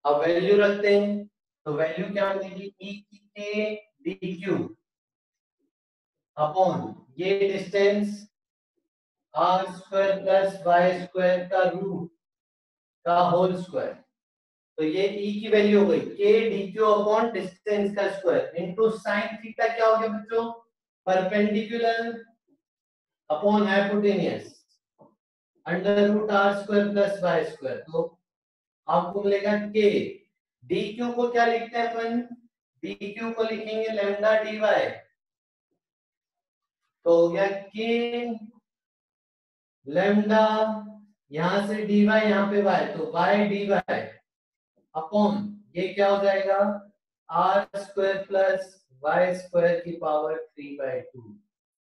अब वैल्यू रखते हैं, तो वैल्यू क्या मिलेगी, E की k dq अपॉन ये distance r square plus y square का रूट का होल स्क्वायर। तो ये E की वैल्यू हो गई k dq अपॉन डिस्टेंस का स्क्वायर इनटू sin थीटा। क्या हो गया बच्चों, perpendicular upon hypotenuse under root r square plus y square. तो आपको मिलेगा k। dq को क्या लिखते हैं अपन, dq को लिखेंगे लैम्डा dy, तो हो गया k लैम्डा, यहां से dy यहां पे y, तो y dy अपॉन ये क्या हो जाएगा r square plus y square की पावर 3/2।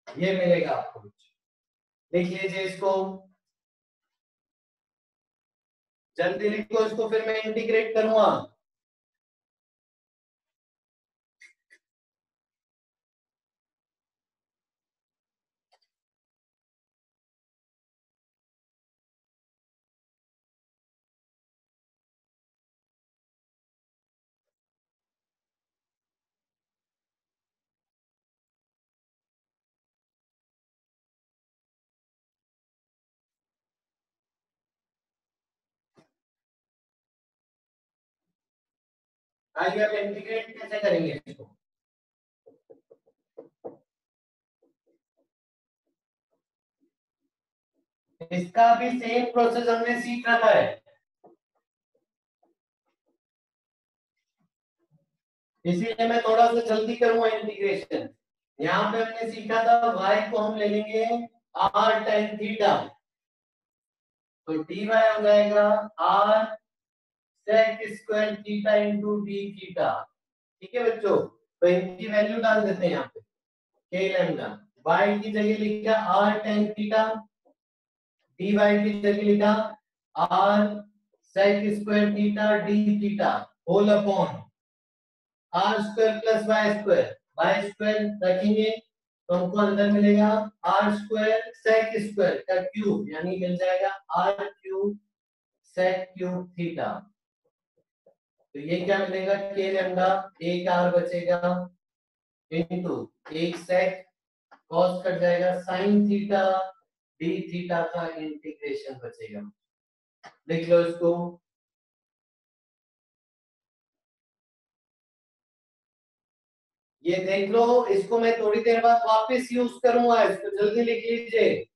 ये मिलेगा आपको। लिख लीजिए इसको, जल्दी लिखो इसको, फिर मैं इंटीग्रेट करूंगा। आइए अब इंटीग्रेट कैसे करेंगे इसको। इसका भी सेम प्रोसेस हमने सीख रखा है, इसीलिए मैं थोड़ा सा जल्दी करूंगा इंटीग्रेशन। यहाँ पे हमने सीखा था y को हम ले लेंगे r tan थीटा, तो dy हो जाएगा r sec square theta into d theta. ठीक है बच्चों, तो इनकी वैल्यू डाल देते हैं यहाँ पे, k लैम्डा। y की जगह लिखा r tan थीटा, dy की जगह लिखा r sec square theta d theta whole upon are square plus y square रखेंगे तो हमको अंदर मिलेगा आर स्क्वायर सेक स्क्वायर का क्यूब, यानी मिल जाएगा r cube sec cube theta. तो ये क्या मिलेगा, के लैम्डा, एक आर बचेगा इनटू एक सेक, कॉस कट जाएगा साइन थीटा डी थीटा का इंटीग्रेशन बचेगा। लिख लो इसको, ये देख लो, इसको मैं थोड़ी देर बाद वापस यूज करूंगा, इसको जल्दी लिख लीजिए।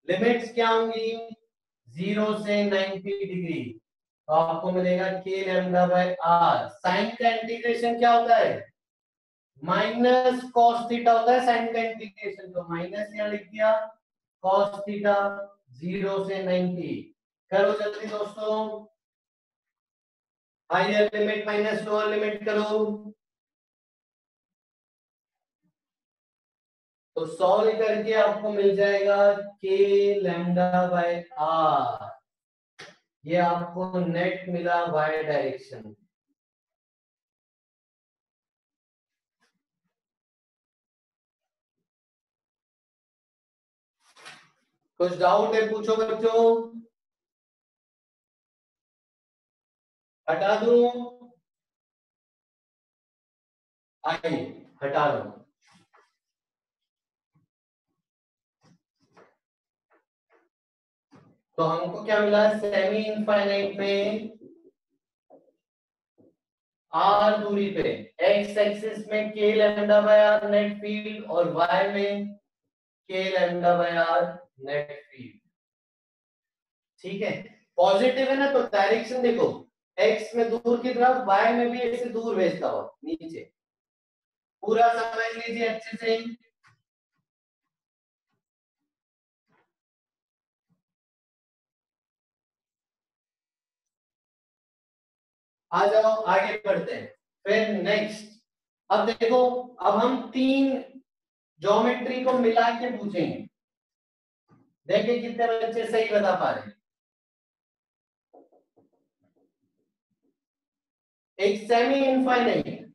लिमिट्स क्या होंगी, 0 से 90 डिग्री, तो आपको मिलेगा के लैम्डा बाय आर। साइन का इंटीग्रेशन क्या होता है, माइनस कॉस थीटा होता है साइन का इंटीग्रेशन, तो माइनस यहाँ लिख दिया कॉस थीटा 0 से 90। करो जल्दी दोस्तों, higher limit minus lower limit करो, तो सॉल्व करके आपको मिल जाएगा के लैम्डा बाय आर। ये आपको नेट मिला y डायरेक्शन। कुछ डाउट है पूछो बच्चों, हटा दूं? आइए हटा दो। तो हमको क्या मिला सेमी इनफाइनाइट में आर दूरी पे एक्स एक्सिस में k lambda by r net field और वाई में k lambda by r net field. ठीक है, पॉजिटिव है ना तो डायरेक्शन देखो एक्स में दूर की तरफ, वाई में भी ऐसे दूर भेजता हुआ नीचे। पूरा समझ लीजिए अच्छे से। आ जाओ आगे बढ़ते हैं। फिर नेक्स्ट, अब देखो, अब हम तीन ज्योमेट्री को मिला के पूछेंगे, देखिए कितने बच्चे सही बता पा रहे हैं। एक सेमी इनफाइनाइट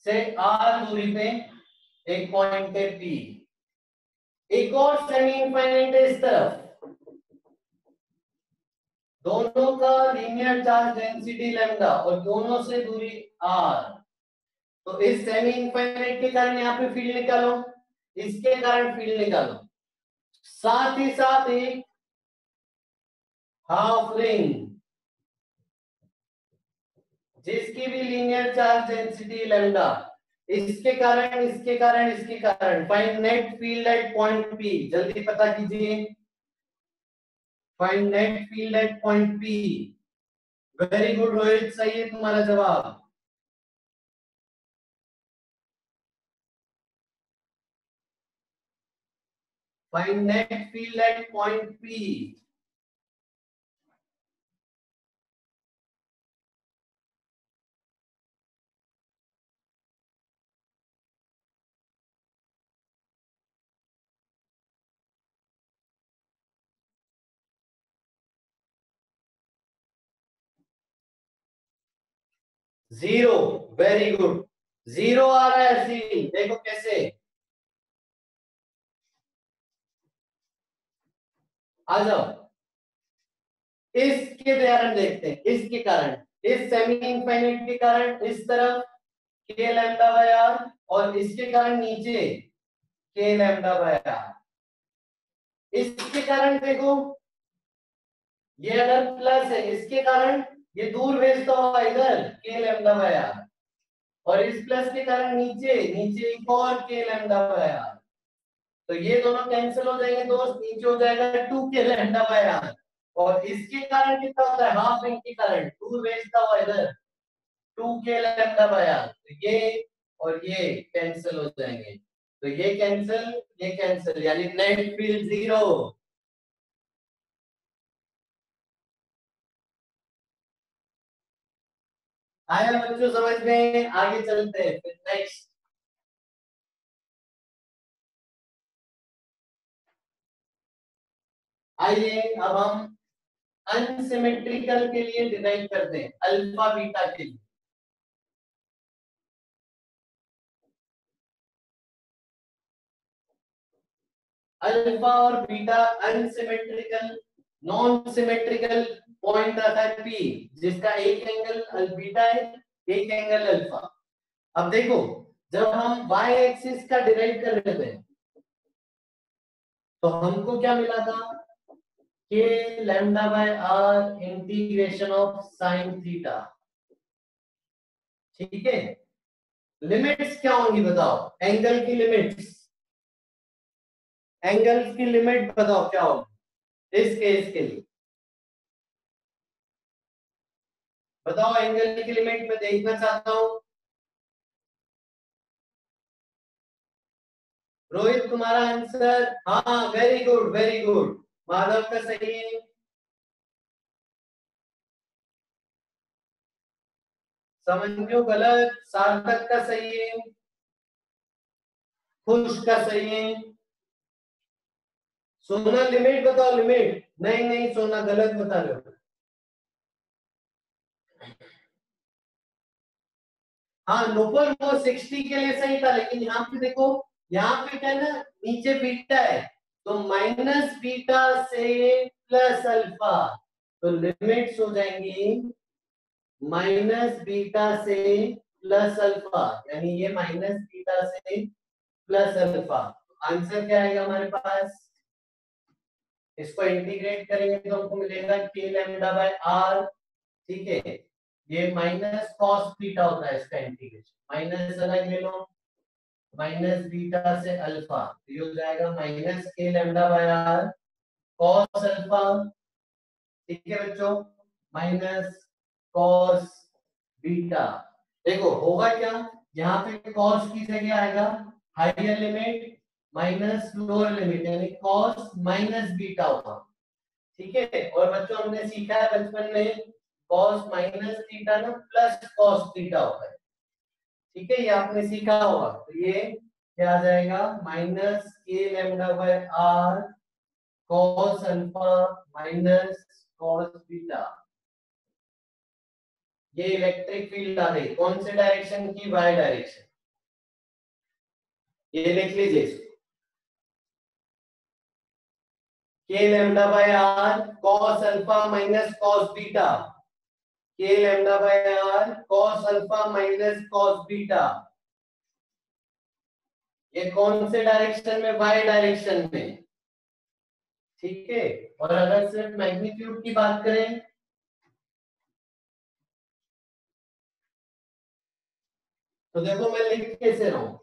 से आर दूरी पे एक पॉइंट है पी, एक और सेमी इनफाइनाइट है इस तरफ, दोनों का लीनियर चार्ज डेंसिटी लैम्डा और दोनों से दूरी आर। तो इस सेमी इनफाइनाइट के कारण यहाँ पे फील्ड निकालो, इसके कारण फील्ड निकालो, साथ ही साथ एक हाफ रिंग जिसकी भी लीनियर चार्ज डेंसिटी लैम्डा, इसके कारण इसके कारण इसके कारण find net field at point P. जल्दी पता कीजिए, find net field at point P. Very good Rohit, सही है तुम्हारा जवाब। Find net field at point P. Zero, very good, zero आ रहा है सी, देखो कैसे। आ जाओ, इसके कारण देखते हैं, इसके कारण, इस सेमी इनफाइनाइट के कारण इस तरफ के लैम्डा बाय आर और इसके कारण नीचे के लैम्डा बाय आर। इसके कारण देखो, ये अगर प्लस है इसके कारण ये दूर भेजता हुआ इधर के लैम्डा बाय आर, और इस प्लस के कारण नीचे नीचे एक और के लैम्डा बाय आर। तो ये दोनों कैंसिल हो जाएंगे दोस्त, नीचे हो जाएगा 2 के लैम्डा बाय आर, और इसके कारण कितना होता है हाफ रिंग के कारण दूर भेजता हुआ इधर 2 के लैम्डा बाय आर। तो ये और ये कैंसिल हो जाएंगे, तो ये कैंसिल, यानी नेट फील्ड जीरो। आया बच्चों समझ में? आगे चलते हैं फिर नेक्स्ट। आइए अब हम अनसिमेट्रिकल के लिए डिराइव करते हैं, अल्फा बीटा के लिए। अल्फा और beta unsymmetrical, non symmetrical point आता है पी, जिसका एक एंगल बीटा है एक एंगल अल्फा। अब देखो, जब हम y एक्सिस का डिराइव कर रहे थे तो हमको क्या मिला था, k lambda by r integration of sine theta. ठीक है, लिमिट्स क्या होंगी बताओ, एंगल की लिमिट्स, एंगल की लिमिट बताओ क्या होगी इस केस के लिए, बताओ एंगल की लिमिट मैं देखना चाहता हूं। रोहित तुम्हारा आंसर, हाँ very good very good, Madhav का सही है। समझो गलत, सार्थक का सही है, खुश का सही है। सोना लिमिट बताओ, लिमिट, नहीं नहीं सोना गलत बता रहे हो। हाँ नुपुर वो 60 के लिए सही था, लेकिन यहाँ पे देखो, यहाँ पे क्या है ना, नीचे बीटा है तो माइनस बीटा से प्लस अल्फा, तो लिमिट्स हो जाएंगी माइनस बीटा से प्लस अल्फा, यानी ये माइनस बीटा से प्लस अल्फा। आंसर क्या आएगा हमारे पास? इसको इंटीग्रेट करेंगे तो हमको मिलेगा के लैम्डा बाय आर। ठीक है, ये माइनस कॉस बीटा होता है इसका इंटीग्रेशन, माइनस अलग ले लो, माइनस बीटा से अल्फा, तो ये हो जाएगा माइनस के lambda by are cos alpha. ठीक है बच्चों, माइनस कॉस बीटा। देखो होगा क्या, यहाँ पे कॉस की जगह आएगा higher limit minus lower limit, यानी कॉस माइनस बीटा होगा। ठीक है, और बच्चों हमने सीखा है बचपन में कॉस माइनस थीटा ना प्लस कॉस थीटा होता है। ठीक है, ये आपने सीखा होगा। तो ये क्या आ जाएगा, माइनस के lambda by are cos alpha minus cos beta. ये इलेक्ट्रिक फील्ड आ गई, कौन से डायरेक्शन की? Y direction. ये लिख लीजिए इसको, K lambda by are cos alpha minus cos beta, K lambda by are cos alpha minus cos beta. ये कौन से डायरेक्शन में? वाई डायरेक्शन में। ठीक है, और अगर सिर्फ मैग्नीट्यूड की बात करें तो देखो मैं लिख कैसे रहा हूं,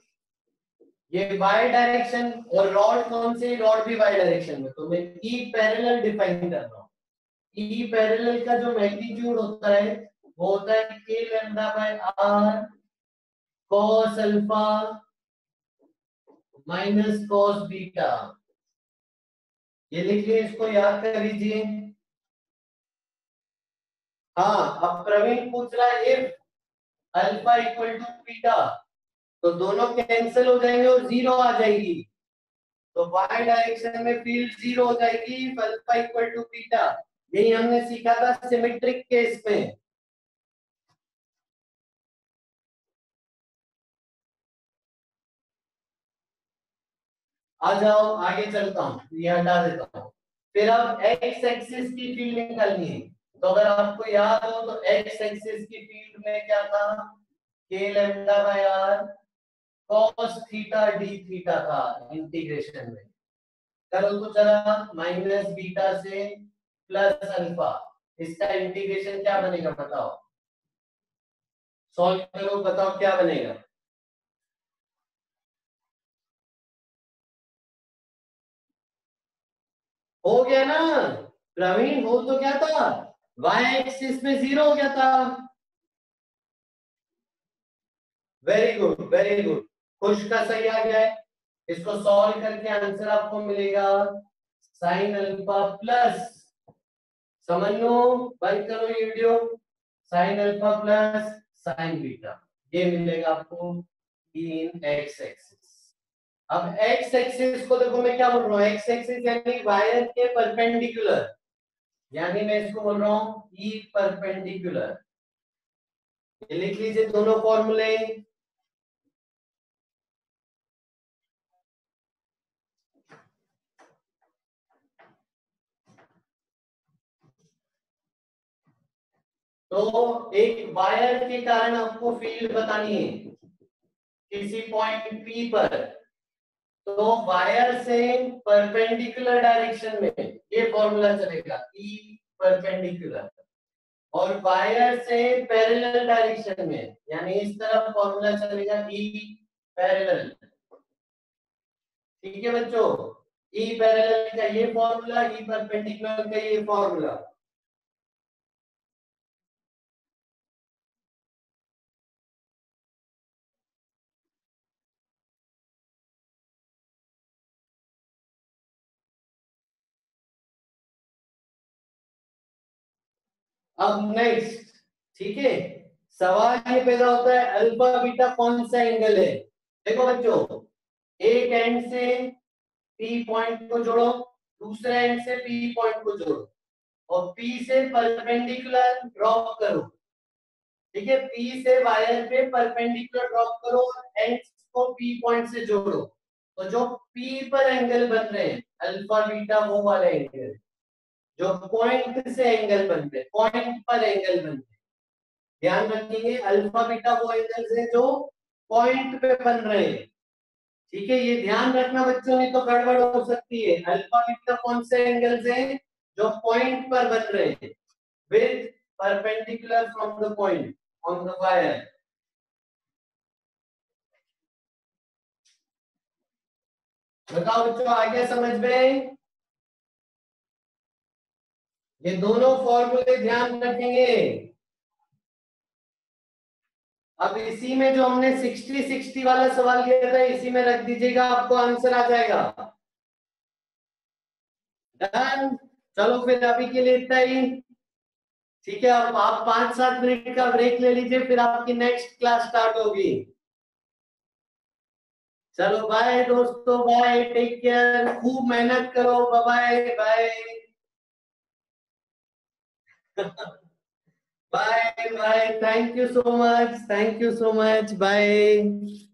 ये वाई डायरेक्शन और रॉड कौन से? रॉड भी वाई डायरेक्शन में, तो मैं ई पैरेलल डिफाइन कर रहा हूं। ई पैरेलल का जो मैग्नीट्यूड होता है वो होता है k lambda by are cos alpha minus cos beta. ये लिख लिए, इसको याद कर लीजिए। हाँ, अब प्रवीण पूछ रहा है if alpha equal to beta, तो दोनों कैंसिल हो जाएंगे और जीरो आ जाएगी, तो वाई डायरेक्शन में फील्ड जीरो हो जाएगी अल्फा इक्वल टू बीटा। यही हमने सीखा था सिमेट्रिक केस में। आ जाओ आगे चलता हूँ, ये हटा देता हूँ। फिर अब एक्स एक्सिस की फील्ड निकालनी है, तो अगर आपको याद हो तो एक्स एक्सिस की फील्ड में क्या था, k lambda by are cos theta d theta था इंटीग्रेशन में। करो तो चला माइनस बीटा से प्लस अल्फा, इसका इंटीग्रेशन क्या बनेगा बताओ, सॉल्व करो बताओ क्या बनेगा। हो गया ना प्रवीण, हो तो क्या था, वाई एक्सिस में जीरो हो गया था। वेरी गुड वेरी गुड, खुश का सही आ गया है। इसको सॉल्व करके आंसर आपको मिलेगा साइन अल्फा प्लस, समझ लो, बंद करो ये video, sine alpha plus sign beta, ये मिलेगा आपको इन एक्स एक्सिस। अब एक्स एक्सिस को देखो मैं क्या बोल रहा हूँ, एक्स एक्सिस यानी वायर के परपेंडिकुलर, यानी मैं इसको बोल रहा हूँ ई परपेंडिकुलर। ये लिख लीजिए दोनों फॉर्मूले। तो एक वायर के कारण आपको फील्ड बतानी है किसी पॉइंट पी पर, तो वायर से परपेंडिकुलर डायरेक्शन में ये फॉर्मूला चलेगा ई परपेंडिकुलर, और वायर से पैरेलल डायरेक्शन में यानी इस तरफ फॉर्मूला चलेगा ई पैरेलल। ठीक है बच्चों, ई पैरेलल का ये फॉर्मूला, ई परपेंडिकुलर का ये फॉर्मूला। अब नेक्स्ट, ठीक है, सवाल ये पैदा होता है अल्फा बीटा कौन सा एंगल है। देखो बच्चों, एक एंड से पी पॉइंट को जोड़ो, दूसरे एंड से पी पॉइंट को जोड़ो, और पी से परपेंडिकुलर ड्रॉप करो। ठीक है, पी से वायर पे परपेंडिकुलर ड्रॉप करो और एंड को पी पॉइंट से जोड़ो। तो जो P पर एंगल बन रहे हैं अल्फा बीटा वो वाले एंगल, जो पॉइंट से एंगल बन रहे हैं, पॉइंट पर एंगल बन रहे हैं, ध्यान रखेंगे अल्फा बीटा वो एंगल्स हैं जो पॉइंट पे बन रहे हैं। ठीक है, ये ध्यान रखना बच्चों, नहीं तो गड़बड़ हो सकती है। अल्फा बीटा कौन से एंगल्स हैं जो पॉइंट पर बन रहे हैं, with perpendicular from the point on the wire. बताओ बच्चों, आ गया समझ में? ये दोनों फॉर्मूले ध्यान रखेंगे। अब इसी में जो हमने 60-60 वाला सवाल किया था इसी में रख दीजिएगा, आपको आंसर आ जाएगा। डन। चलो फिर अभी के लिए इतना ही। ठीक है, अब आप 5-7 मिनट का ब्रेक ले लीजिए, फिर आपकी नेक्स्ट क्लास स्टार्ट होगी। चलो बाय दोस्तों, बाय, टेक केयर, खूब मेहनत करो, bye bye. Bye bye, thank you so much, thank you so much, bye.